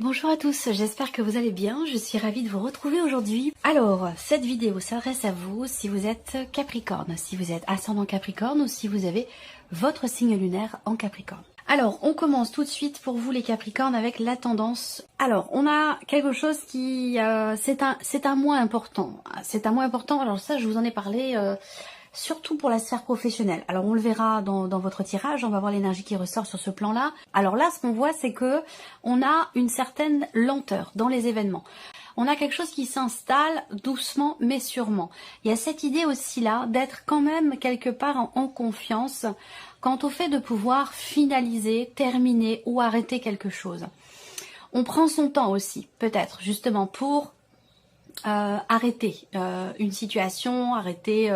Bonjour à tous, j'espère que vous allez bien, je suis ravie de vous retrouver aujourd'hui. Alors, cette vidéo s'adresse à vous si vous êtes Capricorne, si vous êtes ascendant Capricorne ou si vous avez votre signe lunaire en Capricorne. Alors, on commence tout de suite pour vous les Capricornes avec la tendance. Alors, on a quelque chose qui... c'est un mois important. C'est un mois important, alors ça je vous en ai parlé... surtout pour la sphère professionnelle. Alors on le verra dans votre tirage, on va voir l'énergie qui ressort sur ce plan-là. Alors là, ce qu'on voit, c'est que on a une certaine lenteur dans les événements. On a quelque chose qui s'installe doucement mais sûrement. Il y a cette idée aussi là d'être quand même quelque part en confiance quant au fait de pouvoir finaliser, terminer ou arrêter quelque chose. On prend son temps aussi, peut-être, justement pour arrêter une situation, arrêter...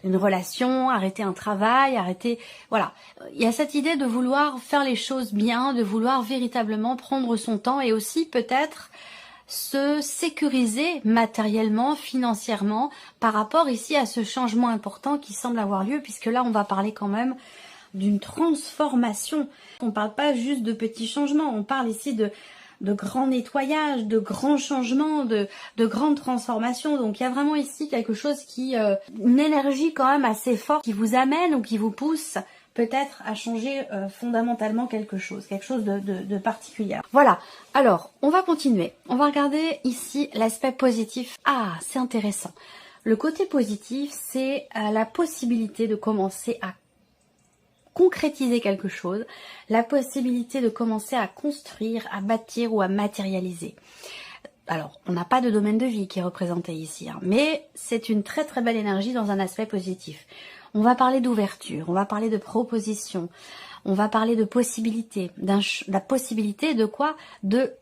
une relation, arrêter un travail, arrêter... Voilà, il y a cette idée de vouloir faire les choses bien, de vouloir véritablement prendre son temps et aussi peut-être se sécuriser matériellement, financièrement, par rapport ici à ce changement important qui semble avoir lieu, puisque là on va parler quand même d'une transformation. On ne parle pas juste de petits changements, on parle ici de grands nettoyages, de grands changements, de grandes transformations. Donc il y a vraiment ici quelque chose qui... une énergie quand même assez forte qui vous amène ou qui vous pousse peut-être à changer fondamentalement quelque chose de particulier. Voilà, alors on va continuer. On va regarder ici l'aspect positif. Ah, c'est intéressant. Le côté positif, c'est la possibilité de commencer à concrétiser quelque chose, la possibilité de commencer à construire, à bâtir ou à matérialiser. Alors, on n'a pas de domaine de vie qui est représenté ici, hein, mais c'est une très très belle énergie dans un aspect positif. On va parler d'ouverture, on va parler de proposition, on va parler de possibilité, la possibilité de quoi? De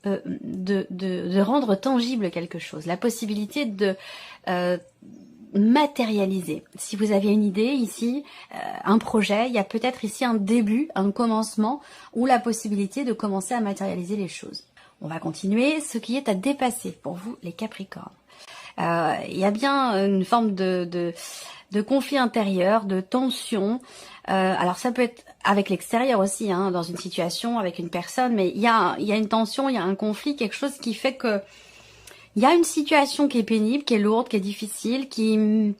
rendre tangible quelque chose, la possibilité de... matérialiser. Si vous avez une idée ici, un projet, il y a peut-être ici un début, un commencement ou la possibilité de commencer à matérialiser les choses. On va continuer. Ce qui est à dépasser pour vous les Capricornes. Il y a bien une forme de conflit intérieur, de tension. Alors ça peut être avec l'extérieur aussi, hein, dans une situation, avec une personne, mais il y a une tension, il y a un conflit, quelque chose qui fait que il y a une situation qui est pénible, qui est lourde, qui est difficile, qui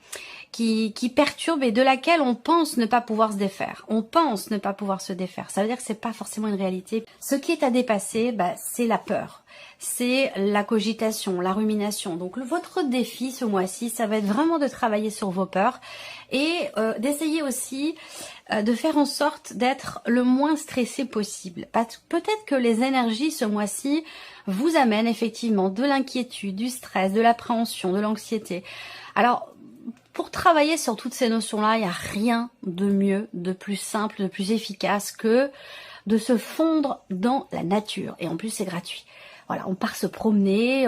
perturbe et de laquelle on pense ne pas pouvoir se défaire. On pense ne pas pouvoir se défaire. Ça veut dire que c'est pas forcément une réalité. Ce qui est à dépasser, c'est la peur. C'est la cogitation, la rumination. Donc votre défi ce mois-ci, ça va être vraiment de travailler sur vos peurs et d'essayer aussi de faire en sorte d'être le moins stressé possible. Peut-être que les énergies ce mois-ci vous amènent effectivement de l'inquiétude, du stress, de l'appréhension, de l'anxiété. Alors, pour travailler sur toutes ces notions-là, il n'y a rien de mieux, de plus simple, de plus efficace que de se fondre dans la nature. Et en plus, c'est gratuit. Voilà, on part se promener,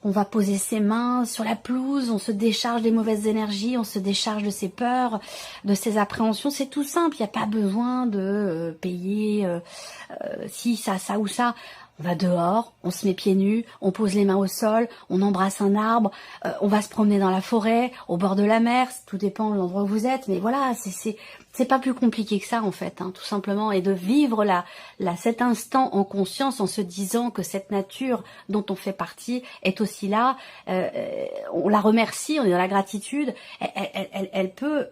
on va poser ses mains sur la pelouse, on se décharge des mauvaises énergies, on se décharge de ses peurs, de ses appréhensions. C'est tout simple, il n'y a pas besoin de payer si, ça ou ça. On va dehors, on se met pieds nus, on pose les mains au sol, on embrasse un arbre, on va se promener dans la forêt, au bord de la mer, tout dépend de l'endroit où vous êtes, mais voilà, c'est pas plus compliqué que ça en fait, hein, tout simplement, et de vivre cet instant en conscience en se disant que cette nature dont on fait partie est aussi là, on la remercie, on est dans la gratitude, elle peut...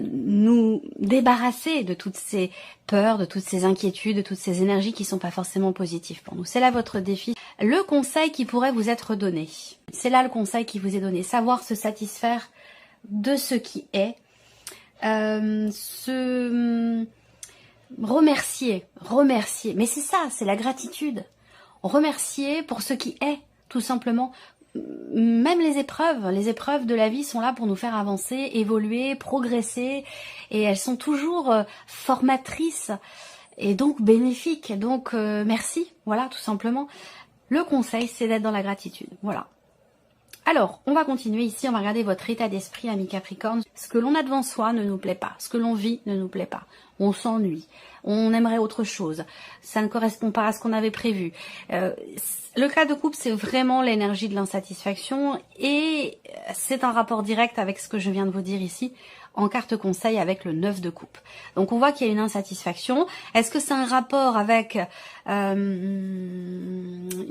nous débarrasser de toutes ces peurs, de toutes ces inquiétudes, de toutes ces énergies qui sont pas forcément positives pour nous. C'est là votre défi. Le conseil qui pourrait vous être donné, c'est là le conseil qui vous est donné, savoir se satisfaire de ce qui est, remercier, mais c'est ça, c'est la gratitude. Remercier pour ce qui est, tout simplement. Même les épreuves de la vie sont là pour nous faire avancer, évoluer, progresser, et elles sont toujours formatrices et donc bénéfiques. Donc merci, voilà, tout simplement. Le conseil, c'est d'être dans la gratitude, voilà. Alors, on va continuer ici, on va regarder votre état d'esprit, ami Capricorne. Ce que l'on a devant soi ne nous plaît pas, ce que l'on vit ne nous plaît pas. On s'ennuie, on aimerait autre chose, ça ne correspond pas à ce qu'on avait prévu. Le cas de couple, c'est vraiment l'énergie de l'insatisfaction et c'est un rapport direct avec ce que je viens de vous dire ici en carte conseil avec le 9 de coupe. Donc on voit qu'il y a une insatisfaction. Est-ce que c'est un rapport avec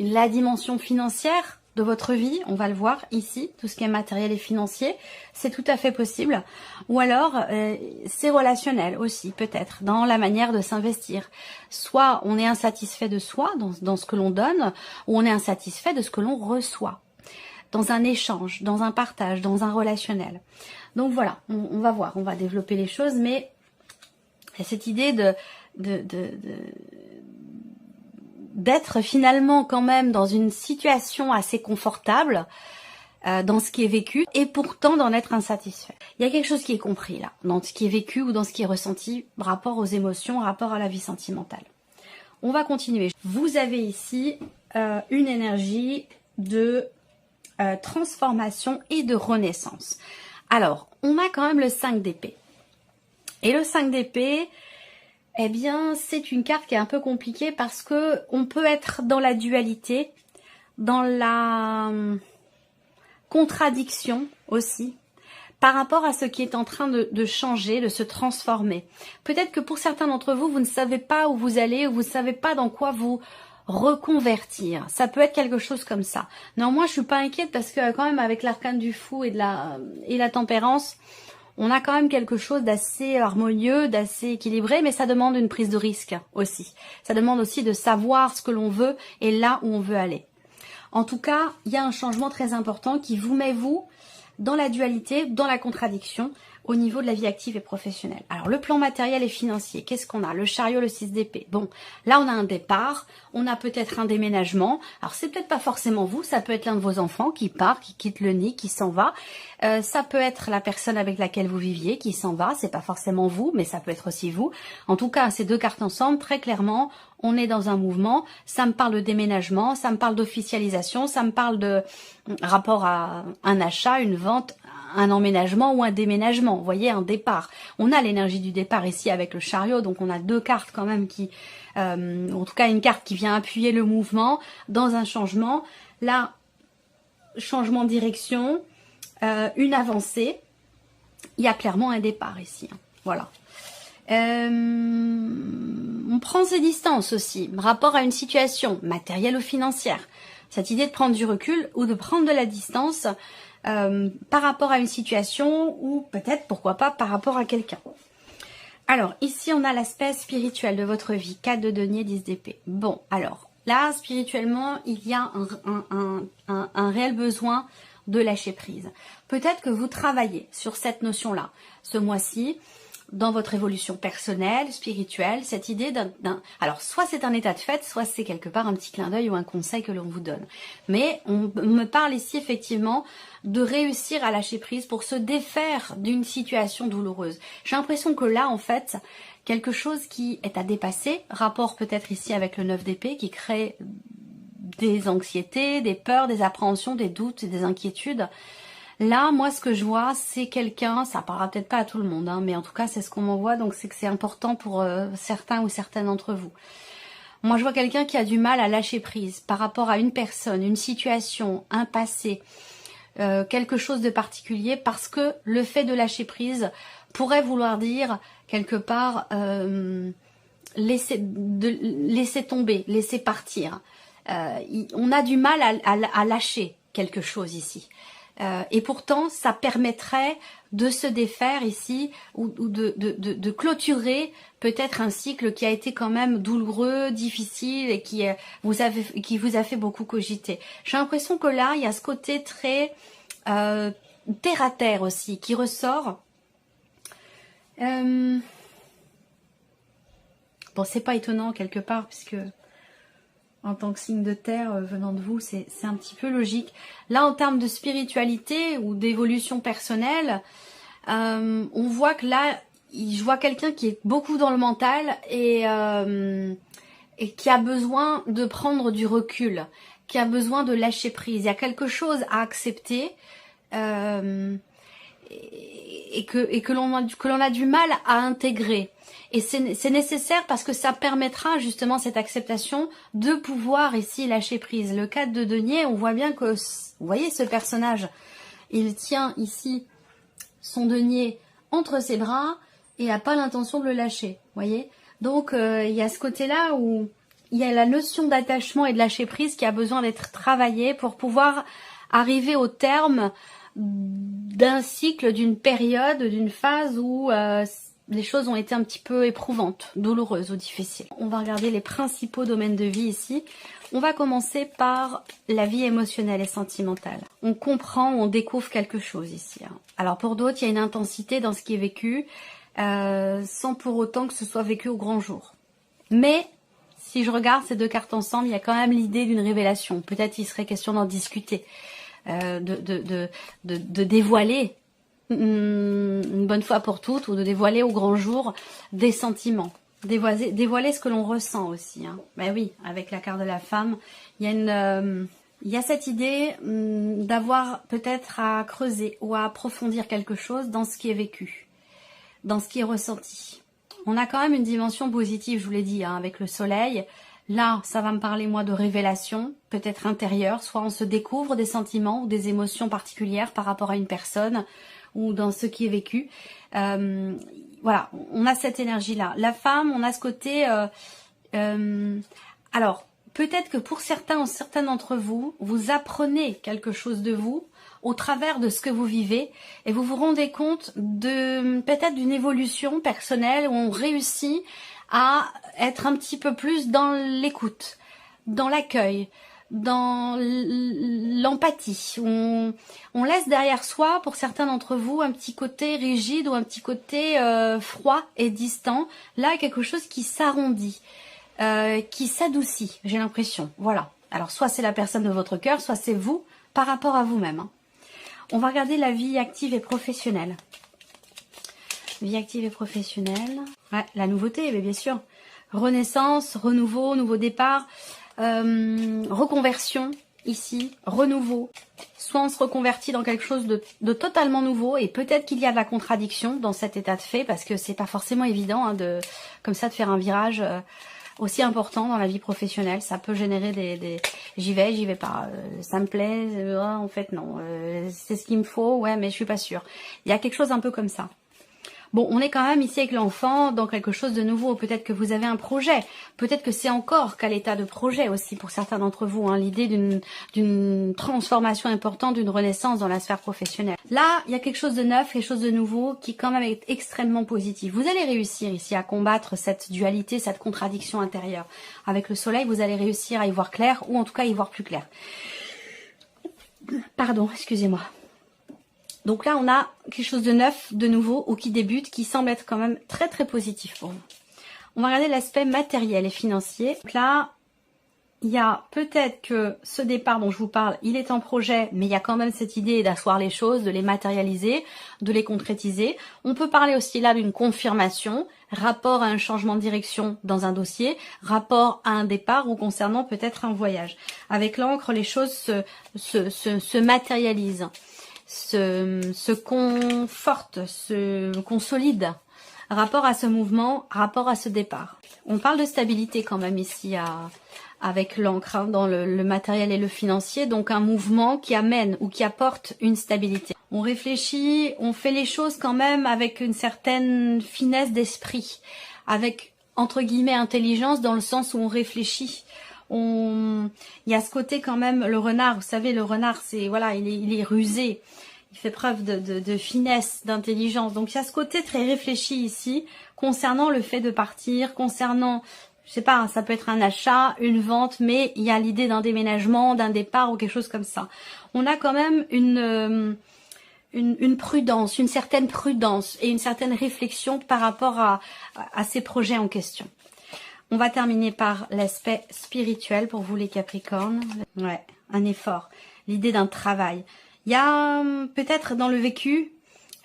la dimension financière de votre vie, on va le voir ici, tout ce qui est matériel et financier, c'est tout à fait possible. Ou alors, c'est relationnel aussi, peut-être, dans la manière de s'investir. Soit on est insatisfait de soi, dans ce que l'on donne, ou on est insatisfait de ce que l'on reçoit. Dans un échange, dans un partage, dans un relationnel. Donc voilà, on va voir, on va développer les choses, mais cette idée d'être finalement quand même dans une situation assez confortable dans ce qui est vécu et pourtant d'en être insatisfait. Il y a quelque chose qui est compris là, dans ce qui est vécu ou dans ce qui est ressenti rapport aux émotions, rapport à la vie sentimentale. On va continuer. Vous avez ici une énergie de transformation et de renaissance. Alors, on a quand même le 5 d'épée. Et le 5 d'épée, eh bien, c'est une carte qui est un peu compliquée parce que on peut être dans la dualité, dans la contradiction aussi, par rapport à ce qui est en train de changer, de se transformer. Peut-être que pour certains d'entre vous, vous ne savez pas où vous allez, ou vous ne savez pas dans quoi vous reconvertir. Ça peut être quelque chose comme ça. Néanmoins, je suis pas inquiète parce que quand même avec l'arcane du fou et la tempérance, on a quand même quelque chose d'assez harmonieux, d'assez équilibré, mais ça demande une prise de risque aussi. Ça demande aussi de savoir ce que l'on veut et là où on veut aller. En tout cas, il y a un changement très important qui vous met, vous, dans la dualité, dans la contradiction, au niveau de la vie active et professionnelle. Alors, le plan matériel et financier, qu'est-ce qu'on a? Le chariot, le 6 d'épée. Bon, là, on a un départ, on a peut-être un déménagement. Alors, c'est peut-être pas forcément vous, ça peut être l'un de vos enfants qui part, qui quitte le nid, qui s'en va. Ça peut être la personne avec laquelle vous viviez qui s'en va, c'est pas forcément vous, mais ça peut être aussi vous. En tout cas, ces deux cartes ensemble, très clairement, on est dans un mouvement. Ça me parle de déménagement, ça me parle d'officialisation, ça me parle de rapport à un achat, une vente, un emménagement ou un déménagement, vous voyez, un départ. On a l'énergie du départ ici avec le chariot, donc on a deux cartes quand même qui, en tout cas une carte qui vient appuyer le mouvement dans un changement. Là, changement de direction, une avancée, il y a clairement un départ ici, hein. Voilà. On prend ses distances aussi, rapport à une situation matérielle ou financière. Cette idée de prendre du recul ou de prendre de la distance par rapport à une situation ou peut-être, pourquoi pas, par rapport à quelqu'un. Alors, ici, on a l'aspect spirituel de vie. 4 de denier, 10 d'épée. Bon, alors, là, spirituellement, il y a un réel besoin de lâcher prise. Peut-être que vous travaillez sur cette notion-là ce mois-ci, dans votre évolution personnelle, spirituelle, cette idée alors, soit c'est un état de fait, soit c'est quelque part un petit clin d'œil ou un conseil que l'on vous donne. Mais on me parle ici effectivement de réussir à lâcher prise pour se défaire d'une situation douloureuse. J'ai l'impression que là, en fait, quelque chose qui est à dépasser, rapport peut-être ici avec le 9 d'épée, qui crée des anxiétés, des peurs, des appréhensions, des doutes et des inquiétudes. Là, moi, ce que je vois, c'est quelqu'un, ça parlera peut-être pas à tout le monde, hein, mais en tout cas, c'est ce qu'on m'envoie, donc c'est que c'est important pour certains ou certaines d'entre vous. Moi, je vois quelqu'un qui a du mal à lâcher prise par rapport à une personne, une situation, un passé, quelque chose de particulier, parce que le fait de lâcher prise pourrait vouloir dire, quelque part, laisser tomber, laisser partir. On a du mal à lâcher quelque chose ici. Et pourtant, ça permettrait de se défaire ici ou de clôturer peut-être un cycle qui a été quand même douloureux, difficile et qui vous a fait beaucoup cogiter. J'ai l'impression que là, il y a ce côté très terre à terre aussi qui ressort. Bon, c'est pas étonnant quelque part puisque en tant que signe de terre venant de vous, c'est un petit peu logique. Là, en termes de spiritualité ou d'évolution personnelle, on voit que là, je vois quelqu'un qui est beaucoup dans le mental et qui a besoin de prendre du recul, qui a besoin de lâcher prise. Il y a quelque chose à accepter et que l'on a du mal à intégrer. Et c'est nécessaire parce que ça permettra justement cette acceptation de pouvoir ici lâcher prise. Le 4 de denier, on voit bien que, vous voyez ce personnage, il tient ici son denier entre ses bras et n'a pas l'intention de le lâcher, voyez. Donc il y a ce côté-là où il y a la notion d'attachement et de lâcher prise qui a besoin d'être travaillée pour pouvoir arriver au terme d'un cycle, d'une période, d'une phase où les choses ont été un petit peu éprouvantes, douloureuses ou difficiles. On va regarder les principaux domaines de vie ici. On va commencer par la vie émotionnelle et sentimentale. On comprend, on découvre quelque chose ici. Alors pour d'autres, il y a une intensité dans ce qui est vécu, sans pour autant que ce soit vécu au grand jour. Mais si je regarde ces deux cartes ensemble, il y a quand même l'idée d'une révélation. Peut-être il serait question d'en discuter, de dévoiler une bonne fois pour toutes, ou de dévoiler au grand jour des sentiments. Dévoiler ce que l'on ressent aussi. Ben oui, avec la carte de la femme, il y a cette idée d'avoir peut-être à creuser ou à approfondir quelque chose dans ce qui est vécu, dans ce qui est ressenti. On a quand même une dimension positive, je vous l'ai dit, avec le soleil. Là, ça va me parler, moi, de révélation, peut-être intérieure. Soit on se découvre des sentiments ou des émotions particulières par rapport à une personne ou dans ce qui est vécu. Voilà, on a cette énergie-là. La femme, on a ce côté... alors, peut-être que pour certains ou certaines d'entre vous, vous apprenez quelque chose de vous au travers de ce que vous vivez et vous vous rendez compte de peut-être d'une évolution personnelle où on réussit à être un petit peu plus dans l'écoute, dans l'accueil, dans l'empathie. On laisse derrière soi, pour certains d'entre vous, un petit côté rigide ou un petit côté froid et distant. Là, quelque chose qui s'arrondit, qui s'adoucit, j'ai l'impression. Voilà. Alors, soit c'est la personne de votre cœur, soit c'est vous par rapport à vous-même. On va regarder la vie active et professionnelle. Vie active et professionnelle. Ouais, la nouveauté, mais bien sûr. Renaissance, renouveau, nouveau départ, reconversion ici, renouveau. Soit on se reconvertit dans quelque chose de totalement nouveau et peut-être qu'il y a de la contradiction dans cet état de fait parce que c'est pas forcément évident comme ça de faire un virage aussi important dans la vie professionnelle. Ça peut générer des j'y vais pas, ça me plaît, en fait non, c'est ce qu'il me faut, ouais mais je suis pas sûre. Il y a quelque chose un peu comme ça. Bon, on est quand même ici avec l'enfant dans quelque chose de nouveau. Peut-être que vous avez un projet. Peut-être que c'est encore qu'à l'état de projet aussi pour certains d'entre vous. L'idée d'une transformation importante, d'une renaissance dans la sphère professionnelle. Là, il y a quelque chose de neuf, quelque chose de nouveau qui quand même est extrêmement positif. Vous allez réussir ici à combattre cette dualité, cette contradiction intérieure. Avec le soleil, vous allez réussir à y voir clair ou en tout cas à y voir plus clair. Pardon, excusez-moi. Donc là, on a quelque chose de neuf, de nouveau, ou qui débute, qui semble être quand même très très positif pour vous. On va regarder l'aspect matériel et financier. Donc là, il y a peut-être que ce départ dont je vous parle, il est en projet, mais il y a quand même cette idée d'asseoir les choses, de les matérialiser, de les concrétiser. On peut parler aussi là d'une confirmation, rapport à un changement de direction dans un dossier, rapport à un départ ou concernant peut-être un voyage. Avec l'encre, les choses se matérialisent. Se conforte, se consolide, rapport à ce mouvement, rapport à ce départ. On parle de stabilité quand même ici avec l'encre dans le matériel et le financier, donc un mouvement qui amène ou qui apporte une stabilité. On réfléchit, on fait les choses quand même avec une certaine finesse d'esprit, avec entre guillemets intelligence dans le sens où on réfléchit. Il y a ce côté quand même, le renard, vous savez, le renard, c'est voilà, il est rusé, il fait preuve de finesse, d'intelligence. Donc il y a ce côté très réfléchi ici, concernant le fait de partir, concernant, je sais pas, ça peut être un achat, une vente, mais il y a l'idée d'un déménagement, d'un départ ou quelque chose comme ça. On a quand même une prudence, une certaine prudence et une certaine réflexion par rapport à ces projets en question. On va terminer par l'aspect spirituel pour vous les Capricornes. Ouais, un effort, l'idée d'un travail. Il y a peut-être dans le vécu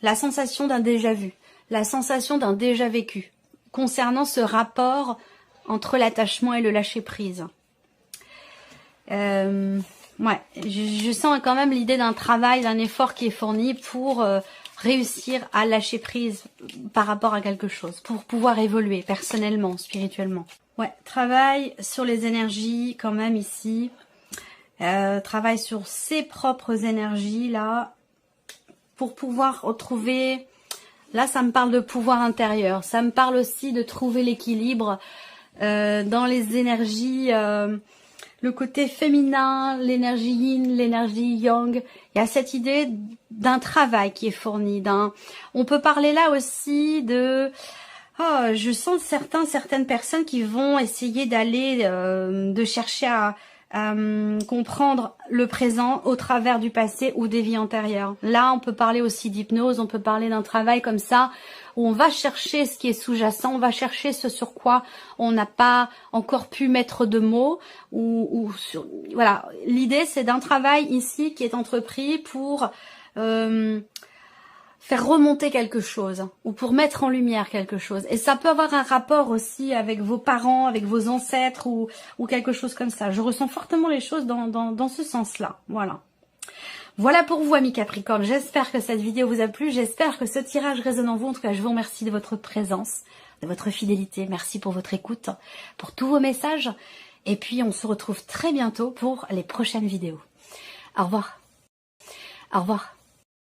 la sensation d'un déjà vu, la sensation d'un déjà vécu, concernant ce rapport entre l'attachement et le lâcher-prise. Ouais, je sens quand même l'idée d'un travail, d'un effort qui est fourni pour réussir à lâcher prise par rapport à quelque chose, pour pouvoir évoluer personnellement, spirituellement. Ouais, travail sur les énergies quand même ici, travail sur ses propres énergies là, pour pouvoir retrouver, là ça me parle de pouvoir intérieur, ça me parle aussi de trouver l'équilibre dans les énergies, le côté féminin, l'énergie yin, l'énergie yang. Il y a cette idée d'un travail qui est fourni. On peut parler là aussi de... Oh, je sens certaines personnes qui vont essayer d'aller, de chercher à comprendre le présent au travers du passé ou des vies antérieures. Là, on peut parler aussi d'hypnose, on peut parler d'un travail comme ça, où on va chercher ce qui est sous-jacent, on va chercher ce sur quoi on n'a pas encore pu mettre de mots. Voilà, l'idée c'est d'un travail ici qui est entrepris pour... faire remonter quelque chose ou pour mettre en lumière quelque chose. Et ça peut avoir un rapport aussi avec vos parents, avec vos ancêtres ou quelque chose comme ça. Je ressens fortement les choses dans ce sens-là. Voilà. Voilà pour vous, amis Capricorne. J'espère que cette vidéo vous a plu. J'espère que ce tirage résonne en vous. En tout cas, je vous remercie de votre présence, de votre fidélité. Merci pour votre écoute, pour tous vos messages. Et puis, on se retrouve très bientôt pour les prochaines vidéos. Au revoir. Au revoir.